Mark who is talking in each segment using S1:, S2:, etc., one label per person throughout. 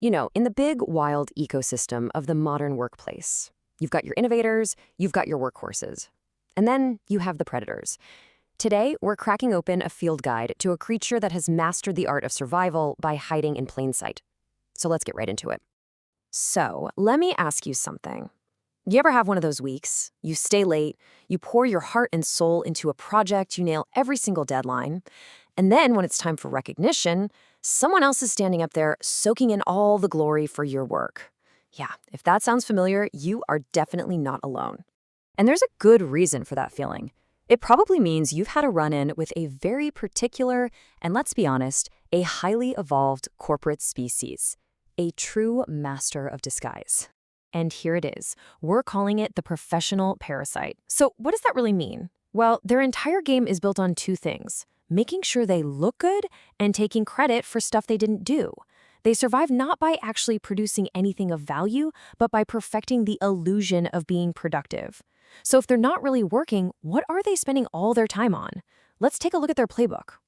S1: In the big, wild ecosystem of the modern workplace, you've got your innovators, you've got your workhorses. And then you have the predators. Today, we're cracking open a field guide to a creature that has mastered the art of survival by hiding in plain sight. So let's get right into it. So, let me ask you something. You ever have one of those weeks? You stay late, you pour your heart and soul into a project, you nail every single deadline, and then when it's time for recognition, someone else is standing up there soaking in all the glory for your work. Yeah, if that sounds familiar, you are definitely not alone. And there's a good reason for that feeling. It probably means you've had a run-in with a very particular, and let's be honest, a highly evolved corporate species, a true master of disguise. And here it is. We're calling it the professional parasite. So what does that really mean? Well, their entire game is built on two things: making sure they look good and taking credit for stuff they didn't do. They survive not by actually producing anything of value, but by perfecting the illusion of being productive. So if they're not really working, what are they spending all their time on? Let's take a look at their playbook.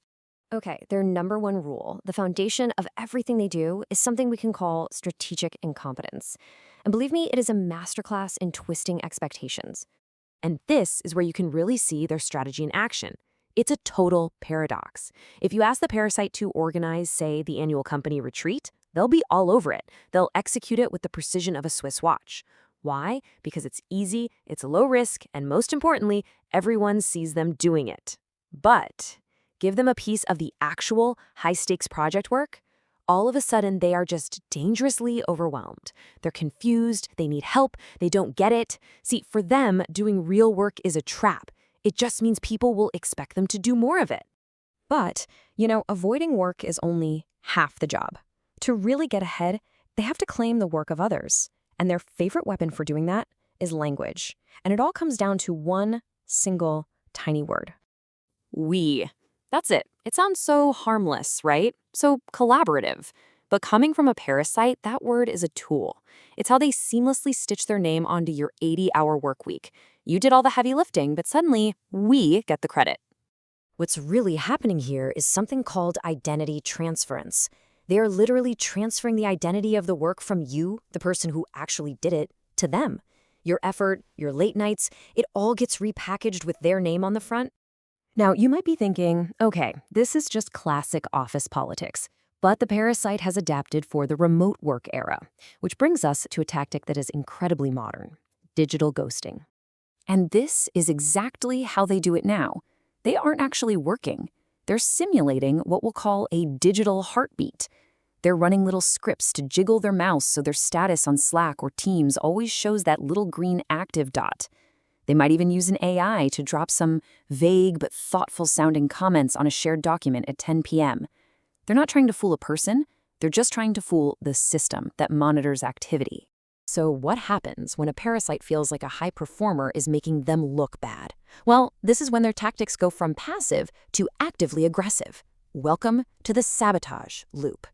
S1: Okay, their number one rule, the foundation of everything they do, is something we can call strategic incompetence. And believe me, it is a masterclass in twisting expectations. And this is where you can really see their strategy in action. It's a total paradox. If you ask the parasite to organize, say, the annual company retreat, they'll be all over it. They'll execute it with the precision of a Swiss watch. Why? Because it's easy, it's low risk, and most importantly, everyone sees them doing it. But give them a piece of the actual high-stakes project work, all of a sudden they are just dangerously overwhelmed. They're confused, they need help, they don't get it. See, for them, doing real work is a trap. It just means people will expect them to do more of it. But, avoiding work is only half the job. To really get ahead, they have to claim the work of others. And their favorite weapon for doing that is language. And it all comes down to one single tiny word: we. That's it. It sounds so harmless, right? So collaborative. But coming from a parasite, that word is a tool. It's how they seamlessly stitch their name onto your 80-hour work week. You did all the heavy lifting, but suddenly we get the credit. What's really happening here is something called identity transference. They are literally transferring the identity of the work from you, the person who actually did it, to them. Your effort, your late nights, it all gets repackaged with their name on the front. Now, you might be thinking, okay, this is just classic office politics. But the parasite has adapted for the remote work era, which brings us to a tactic that is incredibly modern: digital ghosting. And this is exactly how they do it now. They aren't actually working. They're simulating what we'll call a digital heartbeat. They're running little scripts to jiggle their mouse so their status on Slack or Teams always shows that little green active dot. They might even use an AI to drop some vague but thoughtful-sounding comments on a shared document at 10 p.m. They're not trying to fool a person, they're just trying to fool the system that monitors activity. So what happens when a parasite feels like a high performer is making them look bad? Well, this is when their tactics go from passive to actively aggressive. Welcome to the sabotage loop.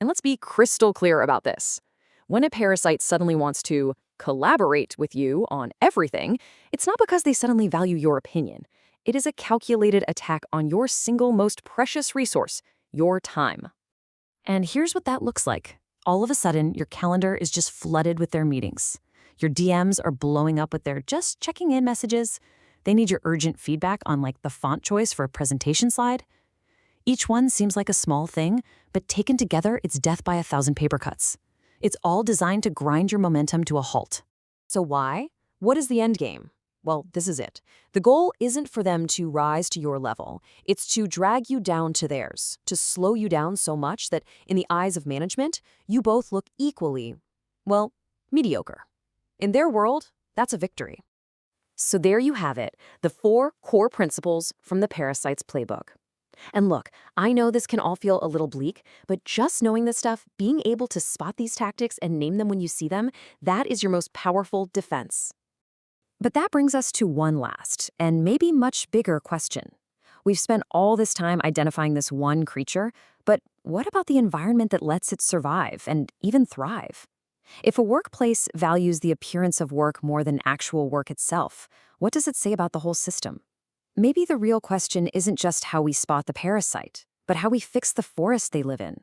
S1: And let's be crystal clear about this. When a parasite suddenly wants to collaborate with you on everything, it's not because they suddenly value your opinion. It is a calculated attack on your single most precious resource, your time. And here's what that looks like. All of a sudden, your calendar is just flooded with their meetings. Your DMs are blowing up with their just checking in messages. They need your urgent feedback on the font choice for a presentation slide. Each one seems like a small thing, but taken together, it's death by 1,000 paper cuts. It's all designed to grind your momentum to a halt. So why? What is the end game? Well, this is it. The goal isn't for them to rise to your level. It's to drag you down to theirs, to slow you down so much that in the eyes of management, you both look equally, mediocre. In their world, that's a victory. So there you have it, the 4 core principles from the parasite's playbook. And look, I know this can all feel a little bleak, but just knowing this stuff, being able to spot these tactics and name them when you see them, that is your most powerful defense. But that brings us to one last, and maybe much bigger question. We've spent all this time identifying this one creature, but what about the environment that lets it survive and even thrive? If a workplace values the appearance of work more than actual work itself, what does it say about the whole system? Maybe the real question isn't just how we spot the parasite, but how we fix the forest they live in.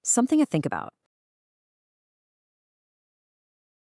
S1: Something to think about.